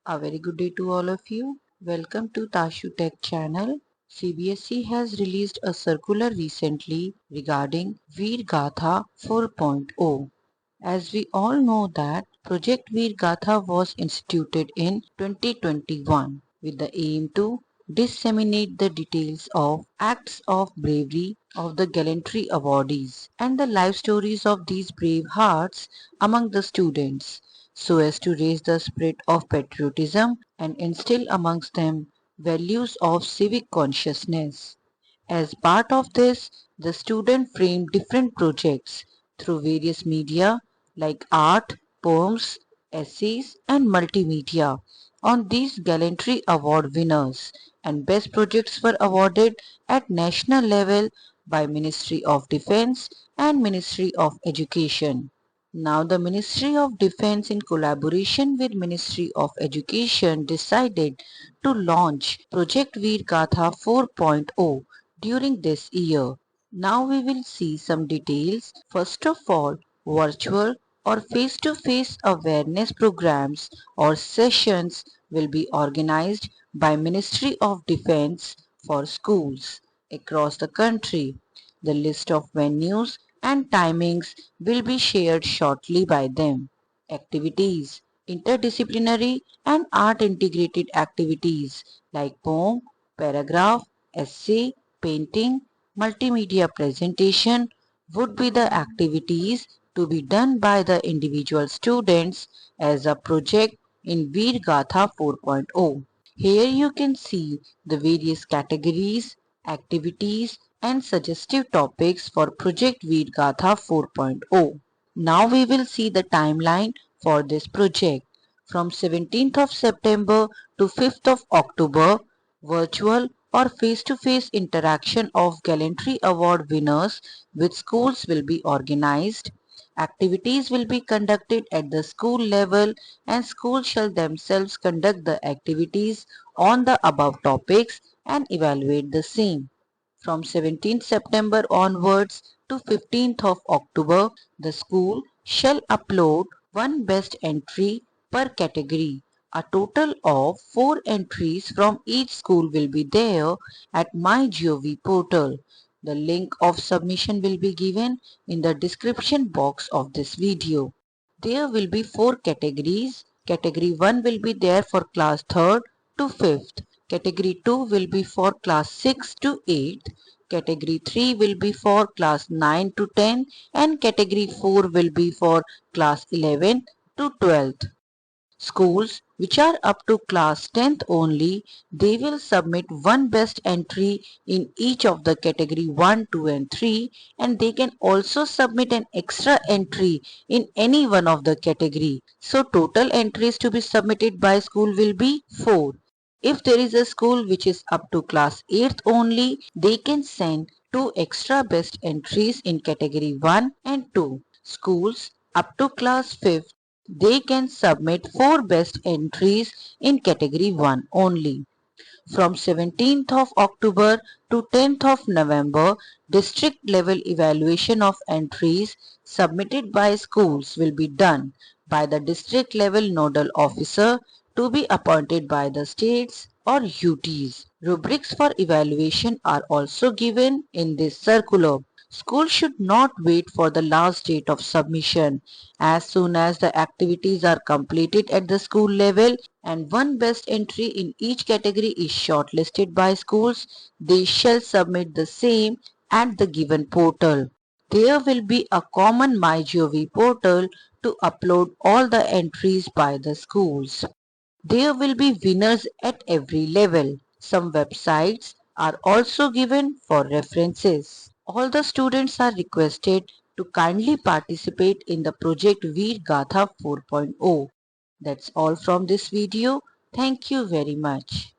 A very good day to all of you. Welcome to Tashu Tech channel. CBSE has released a circular recently regarding Veer Gatha 4.0. As we all know that Project Veer Gatha was instituted in 2021 with the aim to disseminate the details of acts of bravery of the gallantry awardees and the life stories of these brave hearts among the students so as to raise the spirit of patriotism and instill amongst them values of civic consciousness. As part of this, the student framed different projects through various media like art, poems, essays and multimedia on these gallantry award winners, and best projects were awarded at national level by Ministry of Defence and Ministry of Education. Now the Ministry of Defence in collaboration with Ministry of Education decided to launch Project Veer Gatha 4.0 during this year. Now we will see some details. First of all, virtual or face-to-face awareness programs or sessions will be organized by Ministry of Defence for schools across the country. The list of venues and timings will be shared shortly by them. Activities: interdisciplinary and art integrated activities like poem, paragraph, essay, painting, multimedia presentation would be the activities to be done by the individual students as a project in Veer Gatha 4.0. Here you can see the various categories, activities and suggestive topics for Project Veer Gatha 4.0. Now we will see the timeline for this project. From 17th of September to 5th of October, virtual or face-to-face interaction of Gallantry Award winners with schools will be organized. Activities will be conducted at the school level and schools shall themselves conduct the activities on the above topics and evaluate the same. From 17th September onwards to 15th of October, the school shall upload one best entry per category. A total of 4 entries from each school will be there at MyGov portal. The link of submission will be given in the description box of this video. There will be 4 categories. Category 1 will be there for class 3rd to 5th. Category 2 will be for class 6 to 8th. Category 3 will be for class 9 to 10 and category 4 will be for class 11 to 12th. Schools which are up to class 10th only, they will submit one best entry in each of the category 1, 2 and 3 and they can also submit an extra entry in any one of the category. So total entries to be submitted by school will be 4. If there is a school which is up to class 8th only, they can send 2 extra best entries in category 1 and 2. Schools up to class 5th, they can submit 4 best entries in category 1 only. From 17th of October to 10th of November, district level evaluation of entries submitted by schools will be done by the district level nodal officer to be appointed by the states or UTs. Rubrics for evaluation are also given in this circular. School should not wait for the last date of submission. As soon as the activities are completed at the school level and one best entry in each category is shortlisted by schools, they shall submit the same at the given portal. There will be a common MyGov portal to upload all the entries by the schools. There will be winners at every level. Some websites are also given for references. All the students are requested to kindly participate in the project Veer Gatha 4.0. That's all from this video. Thank you very much.